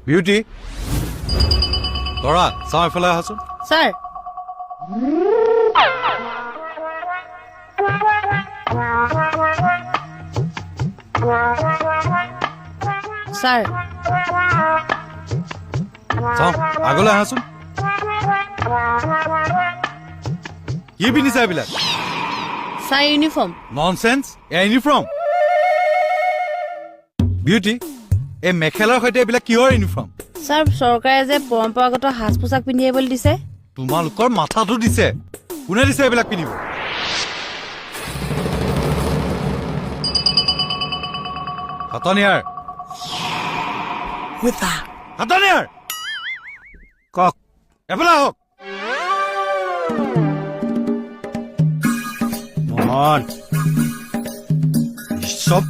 beauty তৰা চাওঁ এফালে আহাচোন স্যাৰ স্যাৰ চাওঁ আগলৈ আহাচোন কি পিন্ধিছা এইবিলাক স্যাৰ ইউনিফৰ্ম ননচেন্স এয়া ইউনিফৰ্ম বিউটি এই মেখেলাৰ সৈতে এইবিলাক কিহৰ ইউনিফৰ্ম স্যাৰ চৰকাৰে যে পৰম্পৰাগত সাজ পোছাক পিন্ধি আহিবলৈ দিছে তোমালোকৰ মাথাটো দিছে কোনে দিছে এইবিলাক পিন্ধিব হাতনিয়াৰ হাতনিয়াৰ কক এফালে আহক মন চব